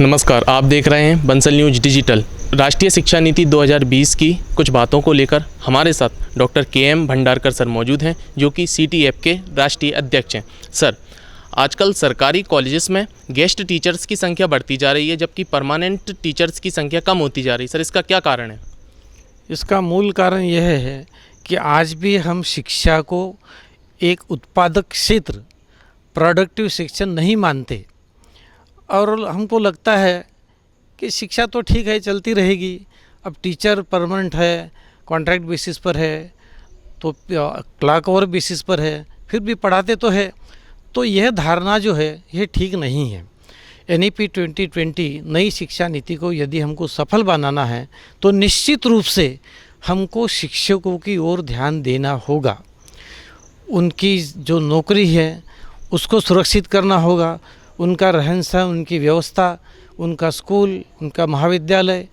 नमस्कार, आप देख रहे हैं बंसल न्यूज़ डिजिटल। राष्ट्रीय शिक्षा नीति 2020 की कुछ बातों को लेकर हमारे साथ डॉक्टर के.एम. भंडारकर सर मौजूद हैं, जो कि CTF के राष्ट्रीय अध्यक्ष हैं। सर, आजकल सरकारी कॉलेजेस में गेस्ट टीचर्स की संख्या बढ़ती जा रही है, जबकि परमानेंट टीचर्स की संख्या कम होती जा रही है। सर, इसका क्या कारण है? इसका मूल कारण यह है कि आज भी हम शिक्षा को एक उत्पादक क्षेत्र, प्रोडक्टिव सेक्शन नहीं मानते और हमको लगता है कि शिक्षा तो ठीक है, चलती रहेगी। अब टीचर परमानेंट है, कॉन्ट्रैक्ट बेसिस पर है, तो क्लर्क और बेसिस पर है, फिर भी पढ़ाते तो है। तो यह धारणा जो है ये ठीक नहीं है। NEP 2020 नई शिक्षा नीति को यदि हमको सफल बनाना है तो निश्चित रूप से हमको शिक्षकों की ओर ध्यान देना होगा। उनकी जो नौकरी है उसको सुरक्षित करना होगा, उनका रहन सहन, उनकी व्यवस्था, उनका स्कूल, उनका महाविद्यालय,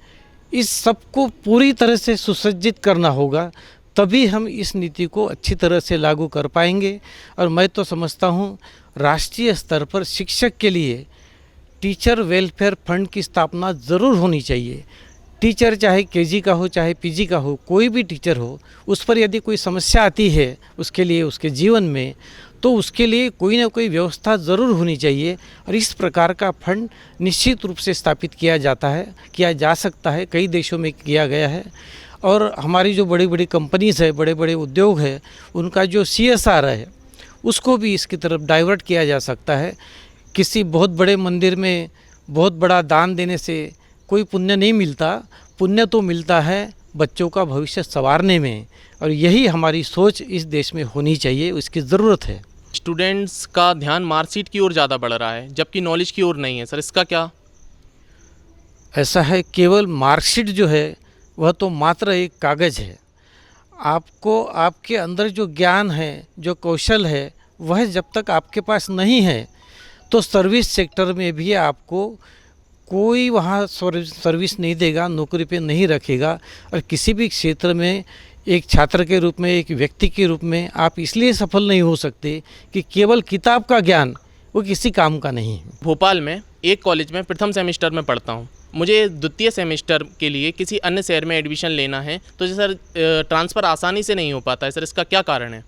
इस सब को पूरी तरह से सुसज्जित करना होगा। तभी हम इस नीति को अच्छी तरह से लागू कर पाएंगे। और मैं तो समझता हूँ राष्ट्रीय स्तर पर शिक्षक के लिए टीचर वेलफेयर फंड की स्थापना ज़रूर होनी चाहिए। टीचर चाहे KG का हो, चाहे PG का हो, कोई भी टीचर हो, उस पर यदि कोई समस्या आती है उसके लिए, उसके जीवन में, तो उसके लिए कोई ना कोई व्यवस्था ज़रूर होनी चाहिए। और इस प्रकार का फंड निश्चित रूप से स्थापित किया जा सकता है। कई देशों में किया गया है। और हमारी जो बड़ी बड़ी कंपनीज़ है, बड़े बड़े उद्योग है, उनका जो CSR है उसको भी इसकी तरफ डाइवर्ट किया जा सकता है। किसी बहुत बड़े मंदिर में बहुत बड़ा दान देने से कोई पुण्य नहीं मिलता। पुण्य तो मिलता है बच्चों का भविष्य संवारने में, और यही हमारी सोच इस देश में होनी चाहिए, इसकी ज़रूरत है। स्टूडेंट्स का ध्यान मार्कशीट की ओर ज़्यादा बढ़ रहा है, जबकि नॉलेज की ओर नहीं है। सर, इसका क्या? ऐसा है, केवल मार्कशीट जो है वह तो मात्र एक कागज़ है। आपको आपके अंदर जो ज्ञान है, जो कौशल है, वह जब तक आपके पास नहीं है तो सर्विस सेक्टर में भी आपको कोई वहाँ सर्विस नहीं देगा, नौकरी पे नहीं रखेगा। और किसी भी क्षेत्र में एक छात्र के रूप में, एक व्यक्ति के रूप में आप इसलिए सफल नहीं हो सकते कि केवल किताब का ज्ञान वो किसी काम का नहीं है। भोपाल में एक कॉलेज में प्रथम सेमेस्टर में पढ़ता हूँ। मुझे द्वितीय सेमेस्टर के लिए किसी अन्य शहर में एडमिशन लेना है, तो सर ट्रांसफ़र आसानी से नहीं हो पाता है। सर, इसका क्या कारण है?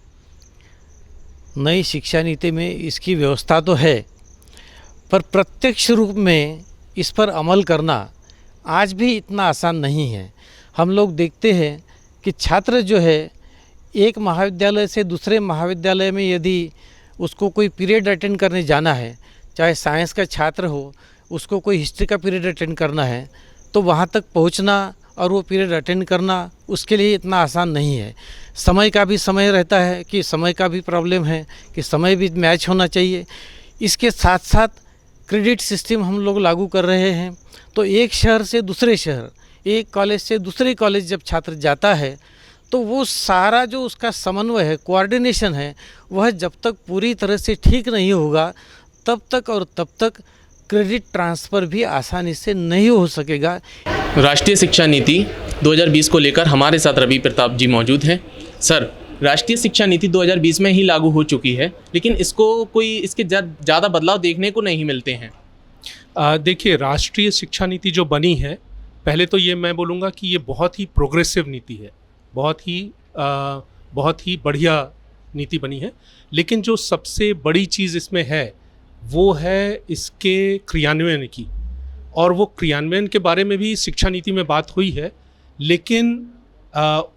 नई शिक्षा नीति में इसकी व्यवस्था तो है, पर प्रत्यक्ष रूप में इस पर अमल करना आज भी इतना आसान नहीं है। हम लोग देखते हैं कि छात्र जो है एक महाविद्यालय से दूसरे महाविद्यालय में यदि उसको कोई पीरियड अटेंड करने जाना है, चाहे साइंस का छात्र हो, उसको कोई हिस्ट्री का पीरियड अटेंड करना है, तो वहाँ तक पहुँचना और वो पीरियड अटेंड करना उसके लिए इतना आसान नहीं है। समय का भी समय रहता है कि समय का भी प्रॉब्लम है कि समय भी मैच होना चाहिए। इसके साथ साथ क्रेडिट सिस्टम हम लोग लागू कर रहे हैं, तो एक शहर से दूसरे शहर, एक कॉलेज से दूसरे कॉलेज जब छात्र जाता है तो वो सारा जो उसका समन्वय है, कोऑर्डिनेशन है, वह जब तक पूरी तरह से ठीक नहीं होगा तब तक क्रेडिट ट्रांसफ़र भी आसानी से नहीं हो सकेगा। राष्ट्रीय शिक्षा नीति 2020 को लेकर हमारे साथ रवि प्रताप जी मौजूद हैं। सर, राष्ट्रीय शिक्षा नीति 2020 में ही लागू हो चुकी है, लेकिन इसके ज़्यादा बदलाव देखने को नहीं मिलते हैं। देखिए, राष्ट्रीय शिक्षा नीति जो बनी है, पहले तो ये मैं बोलूँगा कि ये बहुत ही प्रोग्रेसिव नीति है, बहुत ही बढ़िया नीति बनी है। लेकिन जो सबसे बड़ी चीज़ इसमें है वो है इसके क्रियान्वयन की, और वो क्रियान्वयन के बारे में भी शिक्षा नीति में बात हुई है। लेकिन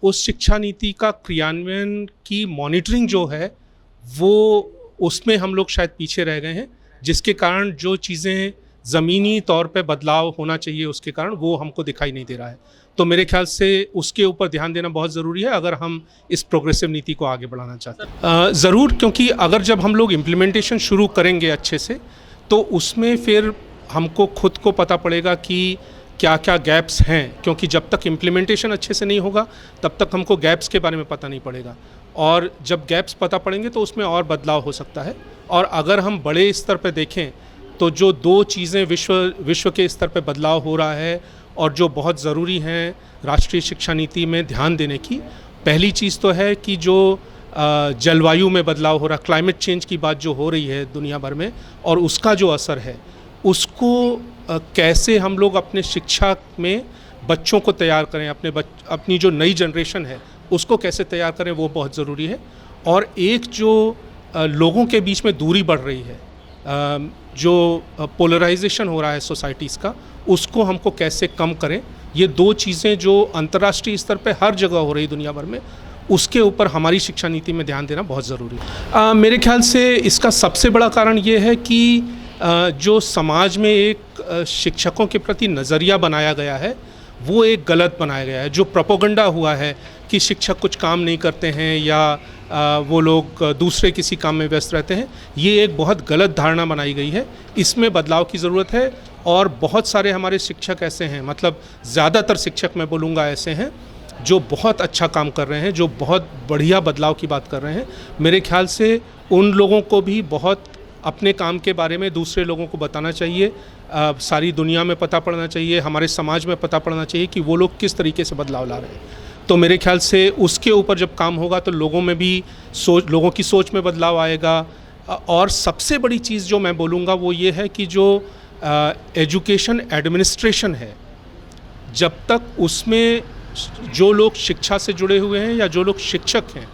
उस शिक्षा नीति का क्रियान्वयन की मॉनिटरिंग जो है वो उसमें हम लोग शायद पीछे रह गए हैं, जिसके कारण जो चीज़ें ज़मीनी तौर पे बदलाव होना चाहिए उसके कारण वो हमको दिखाई नहीं दे रहा है। तो मेरे ख्याल से उसके ऊपर ध्यान देना बहुत ज़रूरी है अगर हम इस प्रोग्रेसिव नीति को आगे बढ़ाना चाहते हैं। ज़रूर, क्योंकि अगर जब हम लोग इम्प्लीमेंटेशन शुरू करेंगे अच्छे से, तो उसमें फिर हमको खुद को पता पड़ेगा कि क्या क्या गैप्स हैं, क्योंकि जब तक इम्प्लीमेंटेशन अच्छे से नहीं होगा तब तक हमको गैप्स के बारे में पता नहीं पड़ेगा, और जब गैप्स पता पड़ेंगे तो उसमें और बदलाव हो सकता है। और अगर हम बड़े स्तर पर देखें तो जो दो चीज़ें विश्व के स्तर पर बदलाव हो रहा है और जो बहुत ज़रूरी हैं राष्ट्रीय शिक्षा नीति में ध्यान देने की, पहली चीज़ तो है कि जो जलवायु में बदलाव हो रहा, क्लाइमेट चेंज की बात जो हो रही है दुनिया भर में, और उसका जो असर है उसको कैसे हम लोग अपने शिक्षा में बच्चों को तैयार करें, अपनी जो नई जनरेशन है उसको कैसे तैयार करें, वो बहुत ज़रूरी है। और एक जो लोगों के बीच में दूरी बढ़ रही है, जो पोलराइजेशन हो रहा है सोसाइटीज़ का, उसको हमको कैसे कम करें, ये दो चीज़ें जो अंतर्राष्ट्रीय स्तर पे हर जगह हो रही दुनिया भर में, उसके ऊपर हमारी शिक्षा नीति में ध्यान देना बहुत ज़रूरी है। मेरे ख्याल से इसका सबसे बड़ा कारण ये है कि जो समाज में एक शिक्षकों के प्रति नज़रिया बनाया गया है वो एक गलत बनाया गया है। जो प्रोपोगंडा हुआ है कि शिक्षक कुछ काम नहीं करते हैं या वो लोग दूसरे किसी काम में व्यस्त रहते हैं, ये एक बहुत गलत धारणा बनाई गई है। इसमें बदलाव की ज़रूरत है और बहुत सारे हमारे शिक्षक ऐसे हैं, मतलब ज़्यादातर शिक्षक मैं बोलूँगा ऐसे हैं जो बहुत अच्छा काम कर रहे हैं, जो बहुत बढ़िया बदलाव की बात कर रहे हैं। मेरे ख्याल से उन लोगों को भी बहुत अपने काम के बारे में दूसरे लोगों को बताना चाहिए, सारी दुनिया में पता पड़ना चाहिए, हमारे समाज में पता पड़ना चाहिए कि वो लोग किस तरीके से बदलाव ला रहे हैं। तो मेरे ख्याल से उसके ऊपर जब काम होगा तो लोगों में भी लोगों की सोच में बदलाव आएगा। और सबसे बड़ी चीज़ जो मैं बोलूँगा वो ये है कि जो एजुकेशन एडमिनिस्ट्रेशन है, जब तक उसमें जो लोग शिक्षा से जुड़े हुए हैं या जो लोग शिक्षक हैं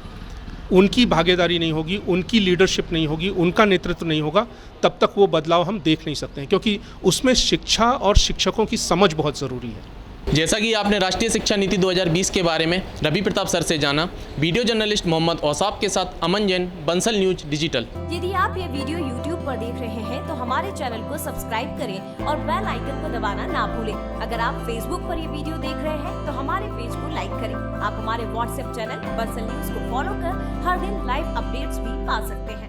उनकी भागीदारी नहीं होगी, उनकी लीडरशिप नहीं होगी, उनका नेतृत्व नहीं होगा, तब तक वो बदलाव हम देख नहीं सकते हैं, क्योंकि उसमें शिक्षा और शिक्षकों की समझ बहुत ज़रूरी है। जैसा कि आपने राष्ट्रीय शिक्षा नीति 2020 के बारे में रवि प्रताप सर से जाना, वीडियो जर्नलिस्ट मोहम्मद औसाफ के साथ अमन जैन, बंसल न्यूज डिजिटल। यदि आप ये वीडियो YouTube पर देख रहे हैं तो हमारे चैनल को सब्सक्राइब करें और बेल आइकन को दबाना ना भूलें। अगर आप Facebook पर ये वीडियो देख रहे हैं तो हमारे पेज को लाइक करें। आप हमारे WhatsApp चैनल बंसल न्यूज को फॉलो कर हर दिन लाइव अपडेट्स भी पा सकते हैं।